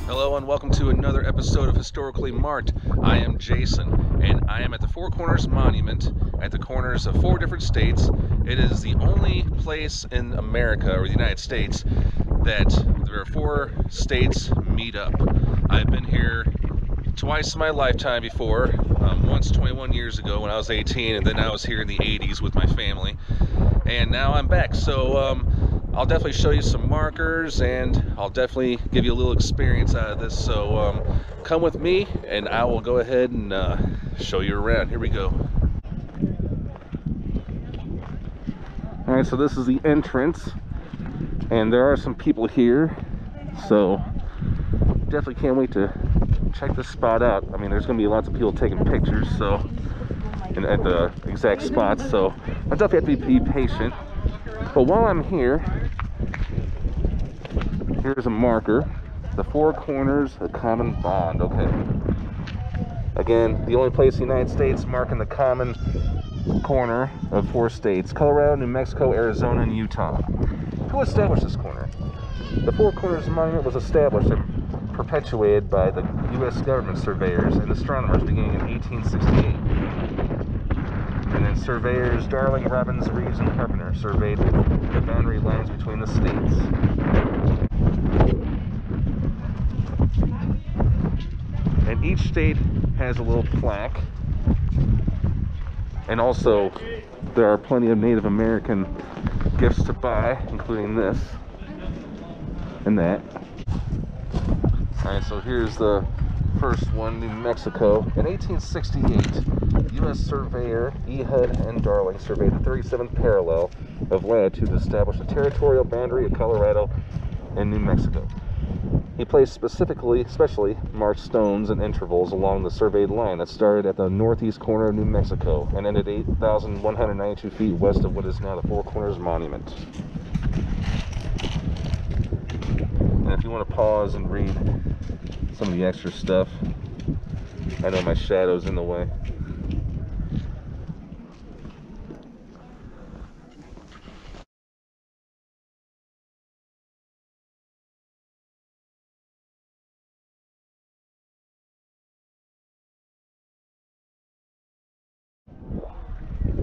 Hello and welcome to another episode of Historically Marked. I am Jason and I am at the Four Corners Monument at the corners of 4 different states. It is the only place in America or the United States that there are 4 states meet up. I've been here twice in my lifetime before, once 21 years ago when I was 18, and then I was here in the 80s with my family, and now I'm back. So I'll definitely show you some markers and I'll definitely give you a little experience out of this. So come with me and I will go ahead and show you around. Here we go. Alright, so this is the entrance and there are some people here, so definitely can't wait to check this spot out. I mean, there's going to be lots of people taking pictures, so at the exact spots, so I definitely have to be patient. But while I'm here, here's a marker. The 4 corners, a common bond. Okay. Again, the only place in the United States marking the common corner of 4 states: Colorado, New Mexico, Arizona, and Utah. Who established this corner? The 4 Corners Monument was established and perpetuated by the U.S. government surveyors and astronomers beginning in 1868. And then surveyors Darling, Robbins, Reeves, and Carpenter surveyed the boundary lines between the states. And each state has a little plaque. And also, there are plenty of Native American gifts to buy, including this and that. Alright, so here's the first one, New Mexico. In 1868, U.S. surveyor Ehud and Darling surveyed the 37th parallel of latitude to establish a territorial boundary of Colorado and New Mexico. He placed especially marked stones and intervals along the surveyed line that started at the northeast corner of New Mexico and ended 8,192 feet west of what is now the Four Corners Monument. And if you want to pause and read some of the extra stuff, I know my shadow's in the way.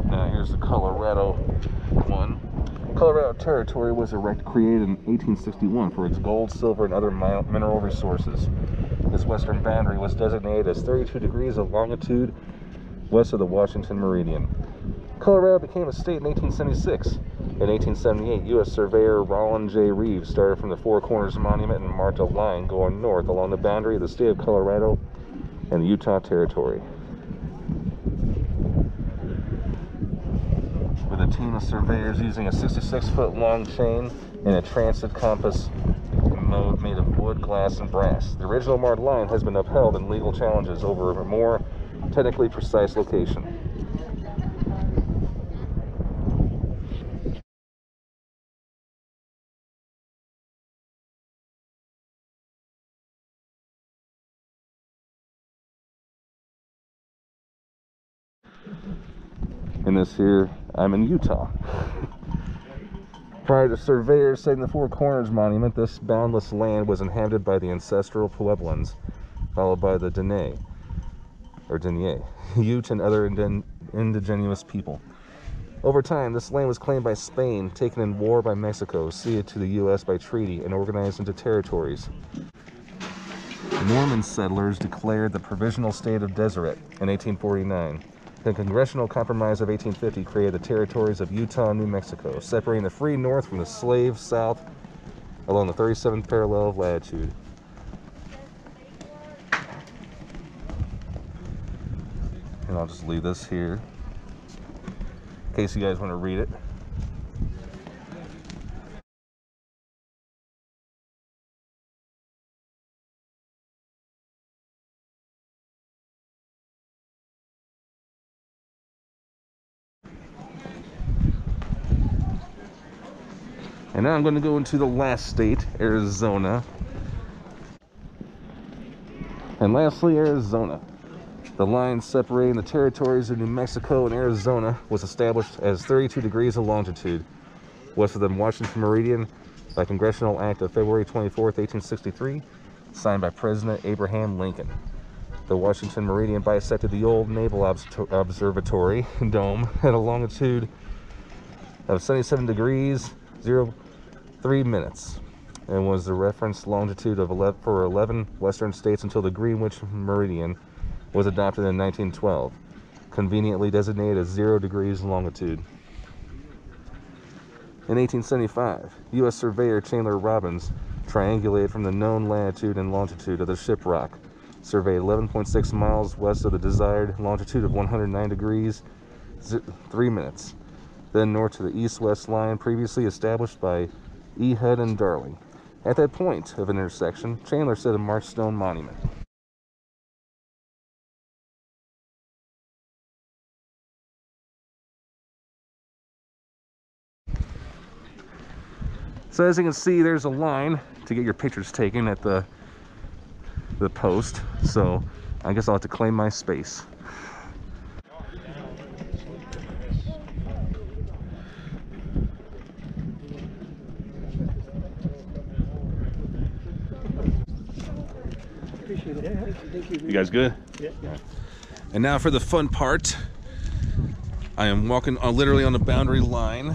Now here's the Colorado one. Colorado Territory was created in 1861 for its gold, silver, and other mineral resources. This western boundary was designated as 32 degrees of longitude west of the Washington Meridian. Colorado became a state in 1876. In 1878, U.S. surveyor Rollin J. Reeves started from the Four Corners Monument and marked a line going north along the boundary of the state of Colorado and the Utah Territory. With a team of surveyors using a 66-foot long chain and a transit compass made of wood, glass, and brass. The original marked line has been upheld in legal challenges over a more technically precise location. In this here, I'm in Utah. Prior to surveyors setting the Four Corners Monument, this boundless land was inhabited by the ancestral Puebloans, followed by the Dene, Ute, and other indigenous people. Over time, this land was claimed by Spain, taken in war by Mexico, ceded to the U.S. by treaty, and organized into territories. Norman settlers declared the Provisional State of Deseret in 1849. The Congressional Compromise of 1850 created the territories of Utah and New Mexico, separating the free north from the slave south along the 37th parallel of latitude. And I'll just leave this here in case you guys want to read it. And now I'm going to go into the last state, Arizona. And lastly, Arizona. The line separating the territories of New Mexico and Arizona was established as 32 degrees of longitude west of the Washington Meridian by Congressional Act of February 24, 1863, signed by President Abraham Lincoln. The Washington meridian bisected the old Naval Observatory dome at a longitude of 77 degrees 03 minutes and was the reference longitude of 11 western states until the Greenwich meridian was adopted in 1912, conveniently designated as 0 degrees longitude. In 1875, U.S. surveyor Chandler Robbins triangulated from the known latitude and longitude of the ship rock, surveyed 11.6 miles west of the desired longitude of 109 degrees 3 minutes, then north to the east-west line previously established by Ehud and Darling. At that point of an intersection, Chandler set a marked stone monument. So as you can see, there's a line to get your pictures taken at the post, so I guess I'll have to claim my space. Appreciate it. Thank you. You guys good? Yeah. And now for the fun part. I am walking literally on the boundary line.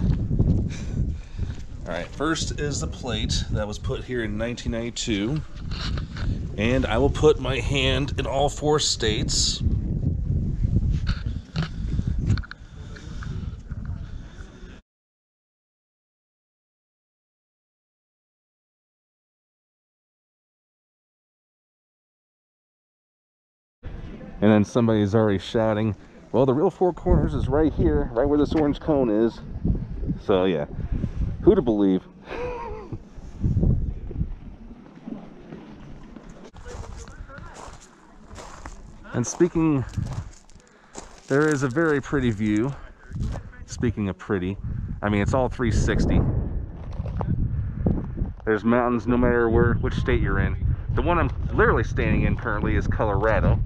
All right, first is the plate that was put here in 1992. And I will put my hand in all 4 states. And then somebody's already shouting, well, the real 4 corners is right here, right where this orange cone is. So yeah, who to believe? And speaking, there is a very pretty view. Speaking of pretty, I mean, it's all 360. There's mountains no matter which state you're in. The one I'm literally standing in currently is Colorado.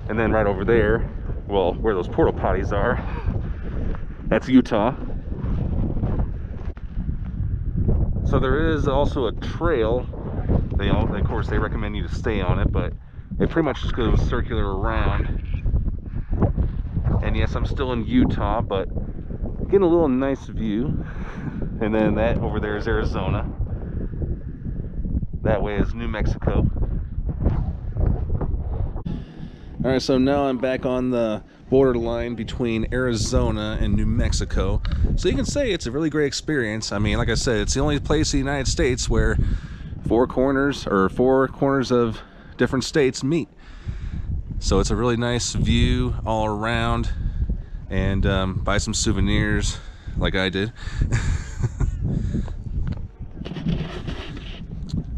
And then right over there, well, where those porta potties are, that's Utah. So there is also a trail. Of course, they recommend you to stay on it, but it pretty much just goes circular around. And yes, I'm still in Utah, but getting a little nice view. And then that over there is Arizona. That way is New Mexico. All right, so now I'm back on the borderline between Arizona and New Mexico. So you can say it's a really great experience. I mean, like I said, it's the only place in the United States where 4 corners of different states meet. So it's a really nice view all around, and buy some souvenirs like I did.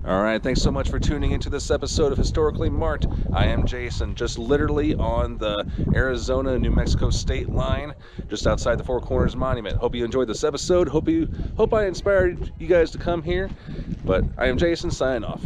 All right, thanks so much for tuning into this episode of Historically Marked. I am Jason, just literally on the Arizona-New Mexico state line, just outside the 4 Corners Monument. Hope you enjoyed this episode. Hope I inspired you guys to come here. But I am Jason, signing off.